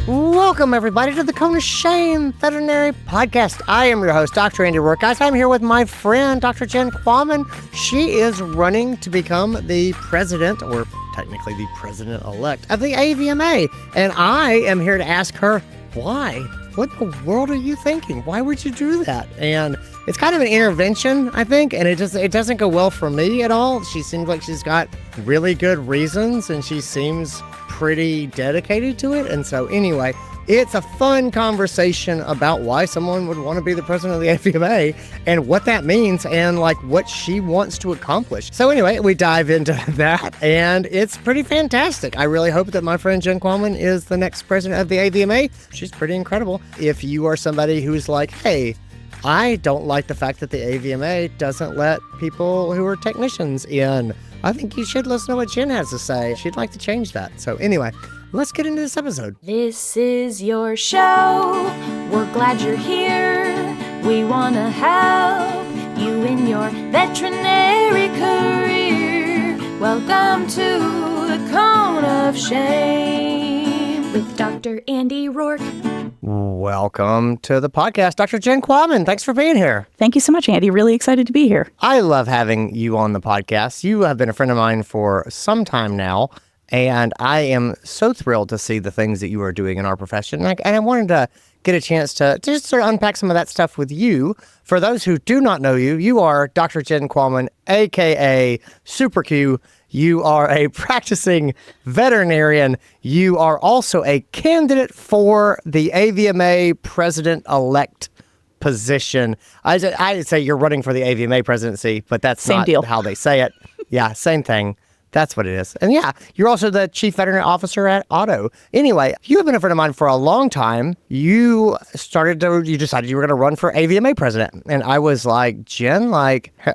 Welcome, everybody, to the Cone of Shame Veterinary Podcast. I am your host, DrAndyRoark. Guys, I'm here with my friend, Dr. Jen Quammen. She is running to become the president, or technically the president-elect, of the AVMA. And I am here to ask her, why? What the world are you thinking? Why would you do that? And it's kind of an intervention, I think, and it doesn't go well for me at all. She seems like she's got really good reasons, and she seems pretty dedicated to it. And so anyway, it's a fun conversation about why someone would want to be the president of the AVMA and what that means and like what she wants to accomplish. So anyway, we dive into that and it's pretty fantastic. I really hope that my friend Jen Quammen is the next president of the AVMA. She's pretty incredible. If you are somebody who's like, hey, I don't like the fact that the AVMA doesn't let people who are technicians in, I think you should listen to what Jen has to say. She'd like to change that. So anyway, let's get into this episode. This is your show. We're glad you're here. We want to help you in your veterinary career. Welcome to the Cone of Shame with Dr. DrAndyRoark. Welcome to the podcast, Dr. Jen Quammen. Thanks for being here. Thank you so much, Andy. Really excited to be here. I love having you on the podcast. You have been a friend of mine for some time now, and I am so thrilled to see the things that you are doing in our profession. And I wanted to get a chance to just sort of unpack some of that stuff with you. For those who do not know you, you are Dr. Jen Quammen, a.k.a. Super Q. You are a practicing veterinarian. You are also a candidate for the AVMA president-elect position. I'd say you're running for the AVMA presidency, but that's same not deal. How they say it. Yeah, same thing. That's what it is. And yeah, you're also the chief veterinary officer at Otto. Anyway, you have been a friend of mine for a long time. You decided you were going to run for AVMA president. And I was like, Jen,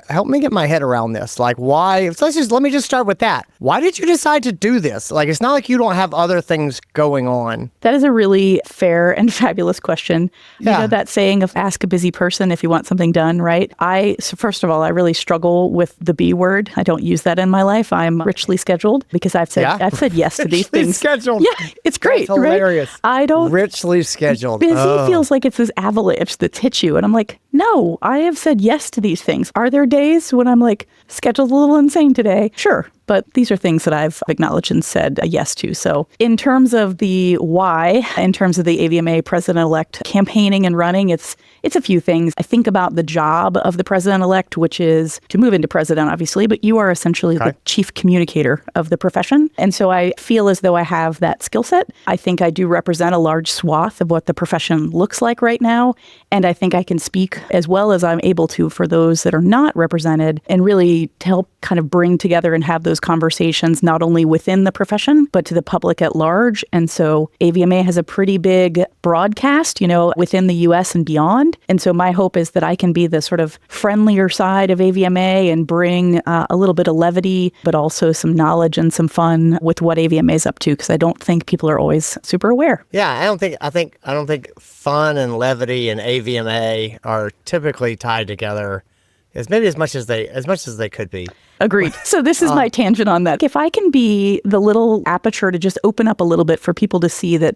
help me get my head around this. Like, why? So let me just start with that. Why did you decide to do this? Like, it's not like you don't have other things going on. That is a really fair and fabulous question. Yeah. You know that saying of ask a busy person if you want something done, right? So first of all, I really struggle with the B word. I don't use that in my life. I'm richly scheduled because I've said yes to these things. Scheduled. Yeah, it's great. That's hilarious. Right? I don't. Richly scheduled. Busy feels like it's this avalanche that's hit you. And I'm like, no, I have said yes to these things. Are there days when I'm like, scheduled a little insane today? Sure. But these are things that I've acknowledged and said a yes to. So in terms of the why, in terms of the AVMA president-elect campaigning and running, it's a few things. I think about the job of the president-elect, which is to move into president, obviously, but you are essentially the chief communicator of the profession. And so I feel as though I have that skill set. I think I do represent a large swath of what the profession looks like right now. And I think I can speak as well as I'm able to for those that are not represented and really to help kind of bring together and have those conversations not only within the profession, but to the public at large. And so AVMA has a pretty big broadcast, within the U.S. and beyond. And so my hope is that I can be the sort of friendlier side of AVMA and bring a little bit of levity, but also some knowledge and some fun with what AVMA is up to, because I don't think people are always super aware. Yeah, I don't think fun and levity and AVMA are typically tied together as much as they could be. Agreed. So this is my tangent on that. If I can be the little aperture to just open up a little bit for people to see that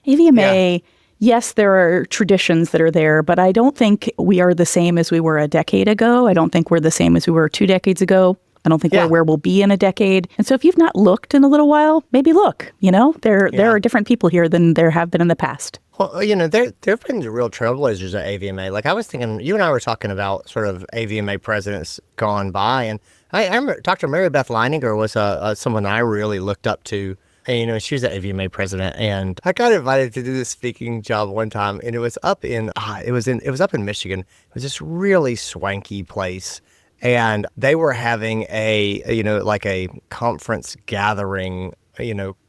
AVMA, yes, there are traditions that are there, but I don't think we are the same as we were a decade ago. I don't think we're the same as we were 2 decades ago. I don't think we're where we'll be in a decade. And so if you've not looked in a little while, maybe look. There are different people here than there have been in the past. Well, there have been real trailblazers at AVMA. Like I was thinking, you and I were talking about sort of AVMA presidents gone by, and I remember Dr. Mary Beth Leininger was someone I really looked up to. And, she was the AVMA president, and I got invited to do this speaking job one time, and it was up in Michigan. It was this really swanky place, and they were having a conference gathering,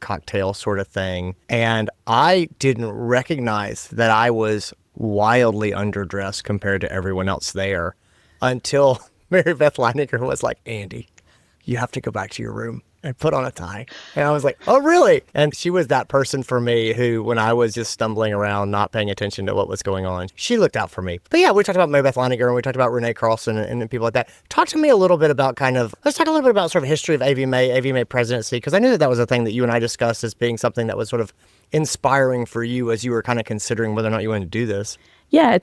cocktail sort of thing. And I didn't recognize that I was wildly underdressed compared to everyone else there until Mary Beth Leininger was like, Andy, you have to go back to your room. and put on a tie. And I was like, oh, really? And she was that person for me who, when I was just stumbling around, not paying attention to what was going on, she looked out for me. But yeah, we talked about Mabeth Leininger and we talked about Renee Carlson and people like that. Talk to me a little bit about let's talk a little bit about sort of history of AVMA presidency, because I knew that was a thing that you and I discussed as being something that was sort of inspiring for you as you were kind of considering whether or not you wanted to do this. Yeah,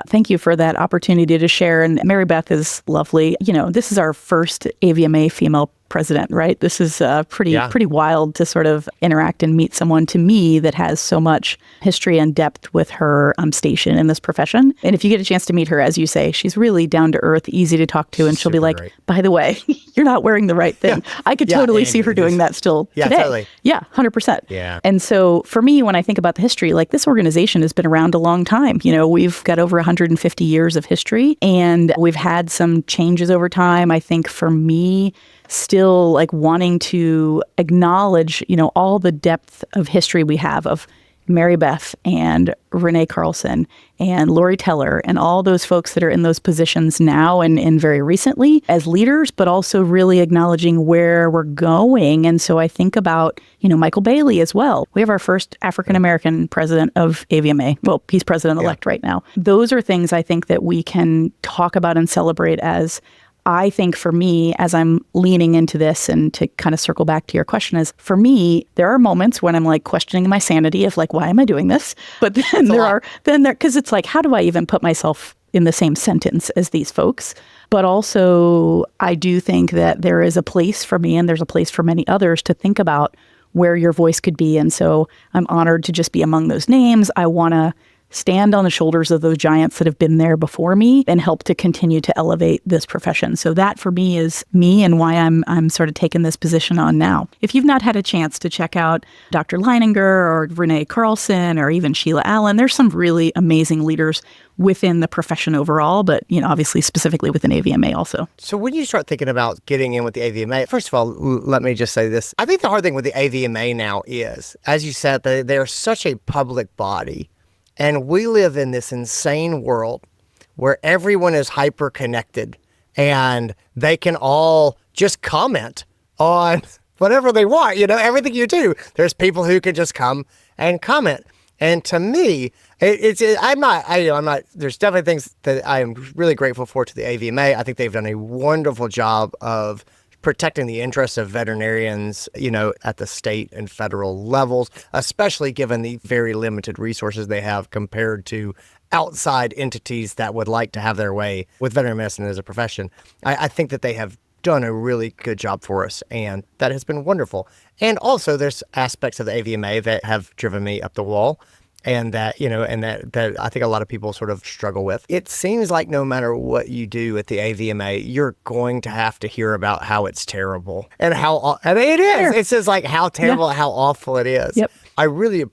thank you for that opportunity to share. And Mary Beth is lovely. This is our first AVMA female president, right? This is pretty wild to sort of interact and meet someone, to me, that has so much history and depth with her station in this profession. And if you get a chance to meet her, as you say, she's really down to earth, easy to talk to, and she'll be like, great. By the way, you're not wearing the right thing. Yeah. I could totally see her doing that still today. Totally. Yeah, 100%. Yeah. And so for me, when I think about the history, like, this organization has been around a long time. We've got over 150 years of history, and we've had some changes over time. I think for me, still like wanting to acknowledge, all the depth of history we have of Mary Beth and Renee Carlson and Lori Teller and all those folks that are in those positions now and very recently as leaders, but also really acknowledging where we're going. And so I think about, Michael Bailey as well. We have our first African-American president of AVMA. Well, he's president-elect right now. Those are things I think that we can talk about and celebrate as, I think for me, as I'm leaning into this, and to kind of circle back to your question, is for me, there are moments when I'm like questioning my sanity of like, why am I doing this? But then because it's like, how do I even put myself in the same sentence as these folks? But also, I do think that there is a place for me, and there's a place for many others to think about where your voice could be. And so I'm honored to just be among those names. I want to stand on the shoulders of those giants that have been there before me and help to continue to elevate this profession. So that for me is me and why I'm sort of taking this position on now. If you've not had a chance to check out Dr. Leininger or Renee Carlson or even Sheila Allen, there's some really amazing leaders within the profession overall, but, obviously specifically within AVMA also. So when you start thinking about getting in with the AVMA, first of all, let me just say this. I think the hard thing with the AVMA now is, as you said, they're such a public body. And we live in this insane world where everyone is hyper connected and they can all just comment on whatever they want, everything you do. There's people who can just come and comment. And to me, there's definitely things that I am really grateful for to the AVMA. I think they've done a wonderful job of protecting the interests of veterinarians, at the state and federal levels, especially given the very limited resources they have compared to outside entities that would like to have their way with veterinary medicine as a profession. I think that they have done a really good job for us, and that has been wonderful. And also there's aspects of the AVMA that have driven me up the wall, and that I think a lot of people sort of struggle with. It seems like no matter what you do at the AVMA, you're going to have to hear about how it's terrible and it is. It's just like how terrible, how awful it is. Yep. I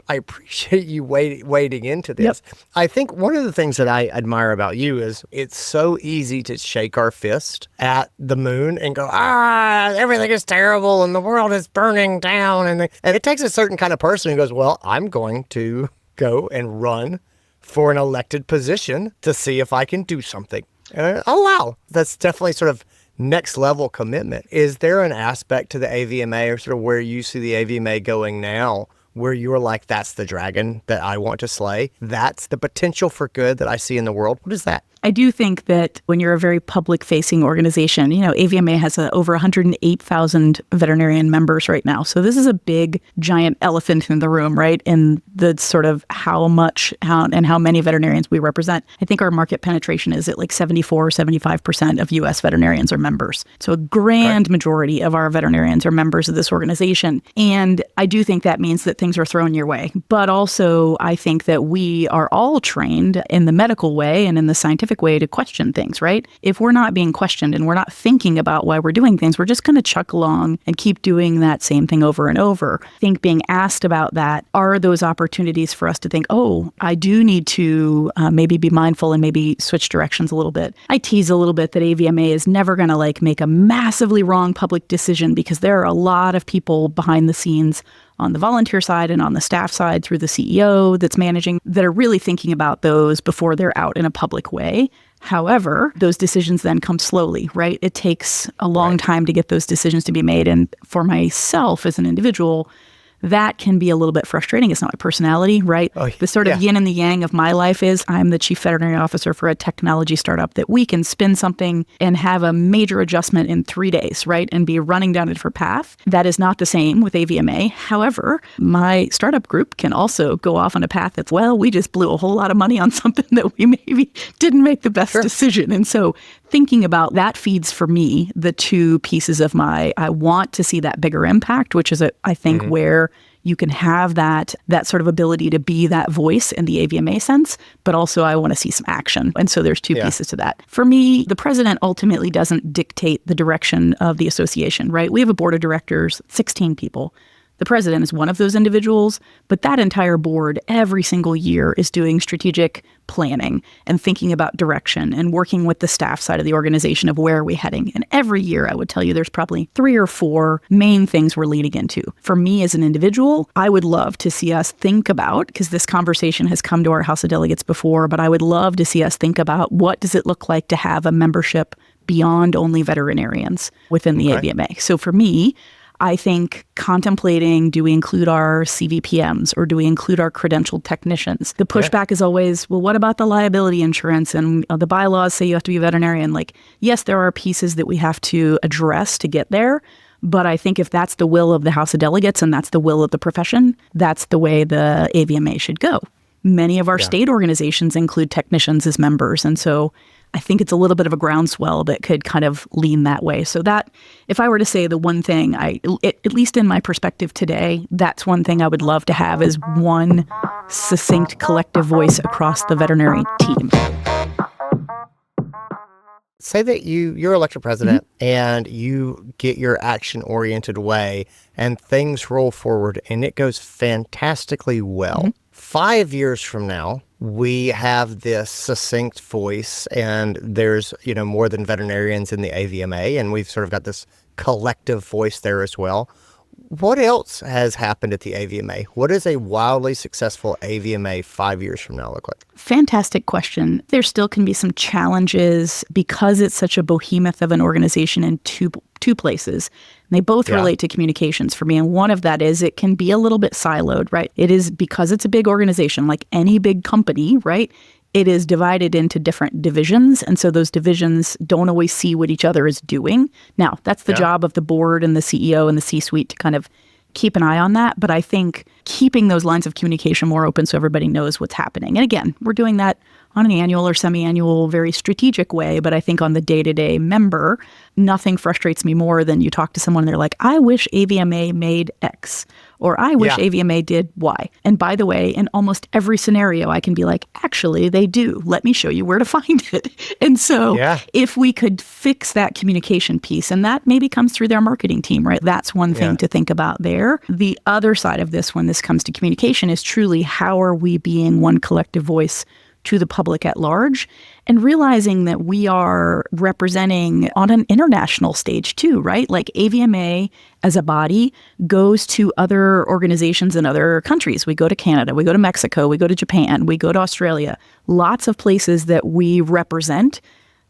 appreciate you wading into this. Yep. I think one of the things that I admire about you is it's so easy to shake our fist at the moon and go, everything is terrible and the world is burning down. And it takes a certain kind of person who goes, well, I'm going to go and run for an elected position to see if I can do something. Wow. That's definitely sort of next level commitment. Is there an aspect to the AVMA or sort of where you see the AVMA going now where you're like, that's the dragon that I want to slay? That's the potential for good that I see in the world. What is that? I do think that when you're a very public-facing organization, AVMA has over 108,000 veterinarian members right now. So this is a big, giant elephant in the room, right? In the sort of how many veterinarians we represent. I think our market penetration is at like 74 or 75% of U.S. veterinarians are members. So a grand majority of our veterinarians are members of this organization. And I do think that means that things are thrown your way. But also, I think that we are all trained in the medical way and in the scientific way to question things, right? If we're not being questioned and we're not thinking about why we're doing things, we're just going to chuck along and keep doing that same thing over and over. I think being asked about that are those opportunities for us to think, I do need to maybe be mindful and maybe switch directions a little bit. I tease a little bit that AVMA is never going to make a massively wrong public decision because there are a lot of people behind the scenes on the volunteer side and on the staff side through the CEO that's managing that are really thinking about those before they're out in a public way. However, those decisions then come slowly, right? It takes a long time to get those decisions to be made. And for myself as an individual, that can be a little bit frustrating. It's not my personality, right? The sort of yin and the yang of my life is I'm the chief veterinary officer for a technology startup that we can spin something and have a major adjustment in 3 days, right? And be running down a different path. That is not the same with AVMA. However, my startup group can also go off on a path that's, well, we just blew a whole lot of money on something that we maybe didn't make the best decision. And so thinking about that feeds for me the two pieces of I want to see that bigger impact, which is, I think, where you can have that sort of ability to be that voice in the AVMA sense, but also I want to see some action. And so there's two pieces to that. For me, the president ultimately doesn't dictate the direction of the association, right? We have a board of directors, 16 people. The president is one of those individuals, but that entire board every single year is doing strategic planning and thinking about direction and working with the staff side of the organization of where are we heading. And every year, I would tell you there's probably 3 or 4 main things we're leading into. For me as an individual, I would love to see us think about, because this conversation has come to our House of Delegates before, but I would love to see us think about what does it look like to have a membership beyond only veterinarians within the AVMA. So for me, I think contemplating, do we include our CVPMs or do we include our credentialed technicians? The pushback is always, well, what about the liability insurance? And the bylaws say you have to be a veterinarian. Like, yes, there are pieces that we have to address to get there. But I think if that's the will of the House of Delegates and that's the will of the profession, that's the way the AVMA should go. Many of our state organizations include technicians as members. And so I think it's a little bit of a groundswell that could kind of lean that way. So that, if I were to say the one thing, at least in my perspective today, that's one thing I would love to have is one succinct collective voice across the veterinary team. Say that you're elected president and you get your action-oriented way and things roll forward and it goes fantastically well. 5 years from now, we have this succinct voice and there's, more than veterinarians in the AVMA and we've sort of got this collective voice there as well. What else has happened at the AVMA? What does a wildly successful AVMA 5 years from now look like? Fantastic question. There still can be some challenges because it's such a behemoth of an organization in two places. And they both relate to communications for me. And one of that is it can be a little bit siloed, right? It is because it's a big organization, like any big company, right? It is divided into different divisions. And so those divisions don't always see what each other is doing. Now, that's the job of the board and the CEO and the C-suite to kind of keep an eye on that. But I think keeping those lines of communication more open so everybody knows what's happening. And again, we're doing that on an annual or semi-annual, very strategic way. But I think on the day-to-day member, nothing frustrates me more than you talk to someone and they're like, I wish AVMA made X, or I wish AVMA did Y. And by the way, in almost every scenario, I can be like, actually, they do. Let me show you where to find it. And so if we could fix that communication piece, and that maybe comes through their marketing team, right? That's one thing to think about there. The other side of this, when this comes to communication, is truly how are we being one collective voice to the public at large, and realizing that we are representing on an international stage too, right? Like AVMA as a body goes to other organizations in other countries. We go to Canada, we go to Mexico, we go to Japan, we go to Australia, lots of places that we represent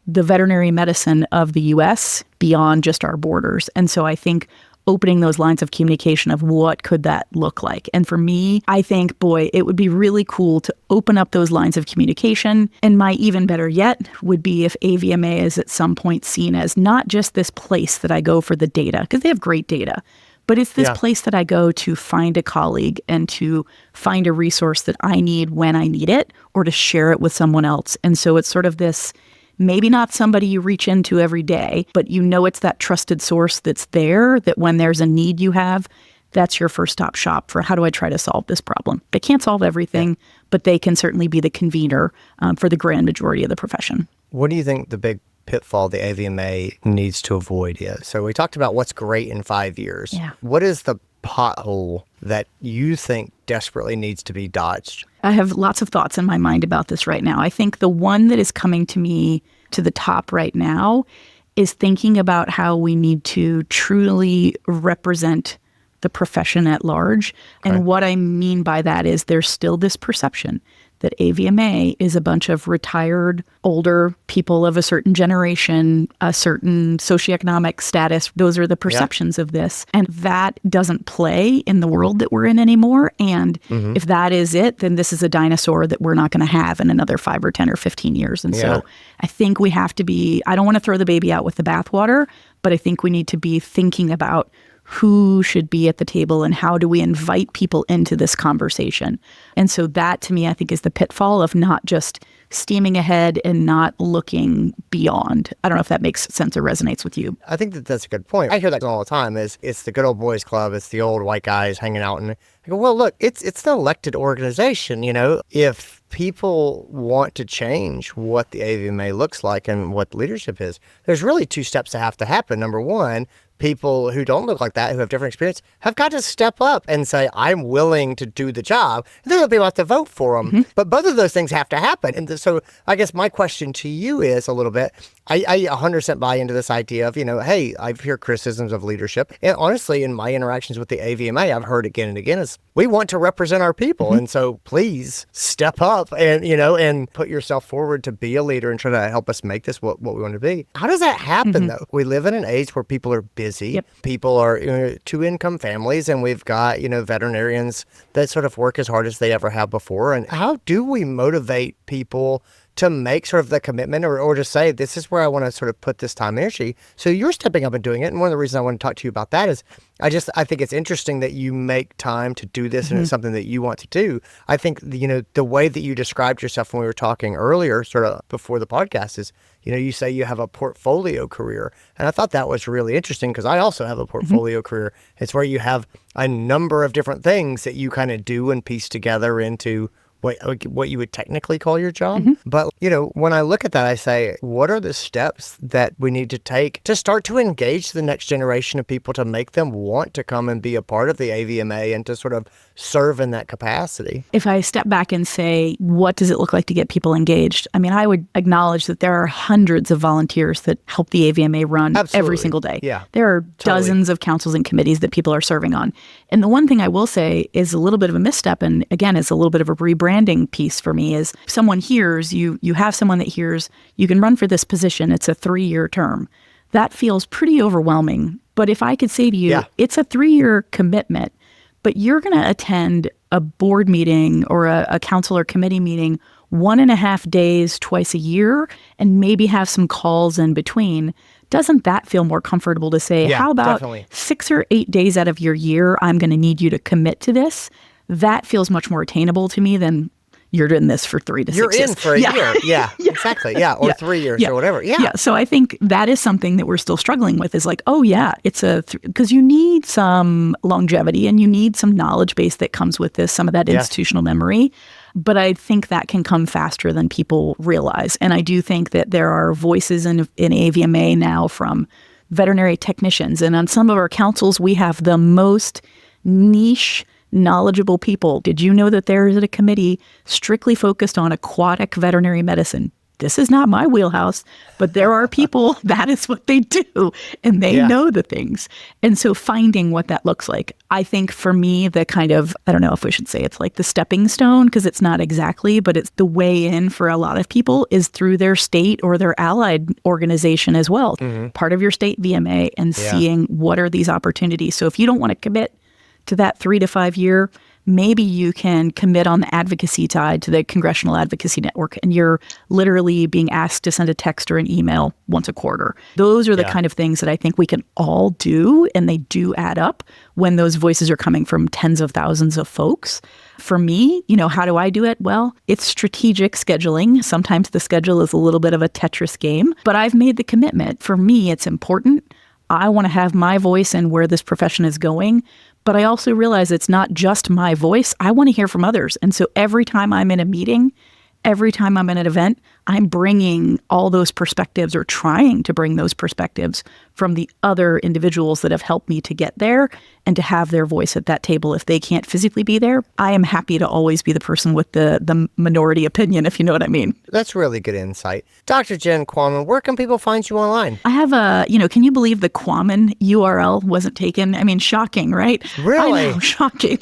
the veterinary medicine of the US beyond just our borders. And so I think opening those lines of communication of what could that look like. And for me, I think, boy, it would be really cool to open up those lines of communication. And my even better yet would be if AVMA is at some point seen as not just this place that I go for the data, because they have great data, but it's this place that I go to find a colleague and to find a resource that I need when I need it, or to share it with someone else. And so it's sort of this, maybe not somebody you reach into every day, but it's that trusted source that's there, that when there's a need you have, that's your first stop shop for how do I try to solve this problem. They can't solve everything, but they can certainly be the convener for the grand majority of the profession. What do you think the big pitfall the AVMA needs to avoid is? So we talked about what's great in 5 years. What is the pothole that you think desperately needs to be dodged? I have lots of thoughts in my mind about this right now. I think the one that is coming to me to the top right now is thinking about how we need to truly represent the profession at large. And what I mean by that is there's still this perception that AVMA is a bunch of retired, older people of a certain generation, a certain socioeconomic status. Those are the perceptions of this. And that doesn't play in the world that we're in anymore. And if that is it, then this is a dinosaur that we're not going to have in another 5 or 10 or 15 years. And so I think we have to be, I don't want to throw the baby out with the bathwater, but I think we need to be thinking about who should be at the table and how do we invite people into this conversation. And so that, to me, I think is the pitfall of not just steaming ahead and not looking beyond. I don't know if that makes sense or resonates with you. I think that that's a good point. I hear that all the time is it's the good old boys club. It's the old white guys hanging out. And I go, well, look, it's the elected organization. If people want to change what the AVMA looks like and what leadership is, there's really 2 steps that have to happen. Number one, people who don't look like that, who have different experience, have got to step up and say, I'm willing to do the job. And then people have to vote for them. But both of those things have to happen. And so I guess my question to you is a little bit, I 100% buy into this idea of, hey, I hear criticisms of leadership. And honestly, in my interactions with the AVMA, I've heard again and again is we want to represent our people. And so please step up and, and put yourself forward to be a leader and try to help us make this what we want to be. How does that happen, though? We live in an age where people are busy. People are 2-income families, and we've got, veterinarians that sort of work as hard as they ever have before. And how do we motivate people to make sort of the commitment or to say, this is where I want to sort of put this time and energy? So you're stepping up and doing it. And one of the reasons I want to talk to you about that is I think it's interesting that you make time to do this and it's something that you want to do. I think, the way that you described yourself when we were talking earlier, sort of before the podcast is, you say you have a portfolio career. And I thought that was really interesting because I also have a portfolio career. It's where you have a number of different things that you kind of do and piece together into what you would technically call your job. But, when I look at that, I say, what are the steps that we need to take to start to engage the next generation of people to make them want to come and be a part of the AVMA and to sort of serve in that capacity? If I step back and say, what does it look like to get people engaged? I mean, I would acknowledge that there are hundreds of volunteers that help the AVMA run every single day. Yeah, there are dozens of councils and committees that people are serving on. And the one thing I will say is a little bit of a misstep, and again, it's a little bit of a rebranding piece for me, is someone hears, you have someone that hears, you can run for this position, it's a 3-year term. That feels pretty overwhelming. But if I could say to you, it's a 3-year commitment, but you're going to attend a board meeting or a council or committee meeting 1.5 days twice a year and maybe have some calls in between. Doesn't that feel more comfortable to say, how about 6 or 8 days out of your year, I'm going to need you to commit to this? That feels much more attainable to me than you're doing this for 3 to 6 years. You're in for a year. Yeah, exactly. Yeah, or 3 years or whatever. Yeah. So I think that is something that we're still struggling with is like, it's because you need some longevity and you need some knowledge base that comes with this, some of that institutional memory. But I think that can come faster than people realize. And I do think that there are voices in AVMA now from veterinary technicians. And on some of our councils, we have the most niche knowledgeable people. Did you know that there is a committee strictly focused on aquatic veterinary medicine? This is not my wheelhouse, but there are people, that is what they do, and they know the things. And so finding what that looks like, I think for me, the kind of, I don't know if we should say it's like the stepping stone, because it's not exactly, but it's the way in for a lot of people is through their state or their allied organization as well. Part of your state VMA and seeing what are these opportunities. So if you don't want to commit to that 3 to 5 year, maybe you can commit on the advocacy side to the Congressional Advocacy Network, and you're literally being asked to send a text or an email once a quarter. Those are the kind of things that I think we can all do, and they do add up when those voices are coming from tens of thousands of folks. For me, how do I do it? Well, it's strategic scheduling. Sometimes the schedule is a little bit of a Tetris game, but I've made the commitment. For me, it's important. I want to have my voice in where this profession is going. But I also realize it's not just my voice. I want to hear from others. And so every time I'm in a meeting, every time I'm in an event, I'm bringing all those perspectives or trying to bring those perspectives from the other individuals that have helped me to get there and to have their voice at that table if they can't physically be there. I am happy to always be the person with the minority opinion, if you know what I mean. That's really good insight. Dr. Jen Quammen, where can people find you online? I have can you believe the Quammen URL wasn't taken? I mean, shocking, right? Really? I know, shocking.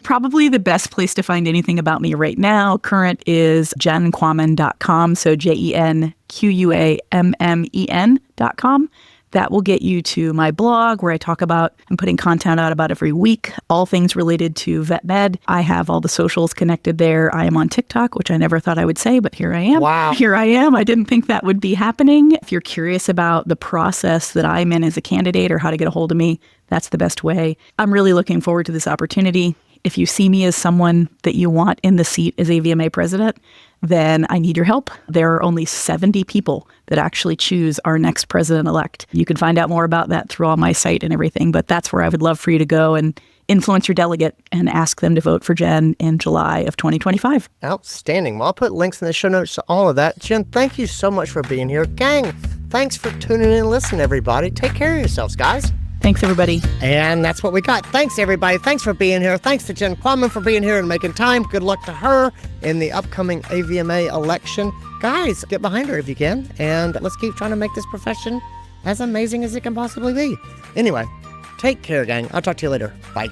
Probably the best place to find anything about me right now, current, is jenquammen.com. So JenQuammen.com. That will get you to my blog where I'm putting content out about every week, all things related to vet med. I have all the socials connected there. I am on TikTok, which I never thought I would say, but here I am. Wow. Here I am. I didn't think that would be happening. If you're curious about the process that I'm in as a candidate or how to get a hold of me, that's the best way. I'm really looking forward to this opportunity. If you see me as someone that you want in the seat as AVMA president, then I need your help. There are only 70 people that actually choose our next president-elect. You can find out more about that through all my site and everything, but that's where I would love for you to go and influence your delegate and ask them to vote for Jen in July of 2025. Outstanding. Well, I'll put links in the show notes to all of that. Jen, thank you so much for being here. Gang, thanks for tuning in and listening, everybody. Take care of yourselves, guys. Thanks, everybody. And that's what we got. Thanks, everybody. Thanks for being here. Thanks to Jen Quammen for being here and making time. Good luck to her in the upcoming AVMA election. Guys, get behind her if you can. And let's keep trying to make this profession as amazing as it can possibly be. Anyway, take care, gang. I'll talk to you later. Bye.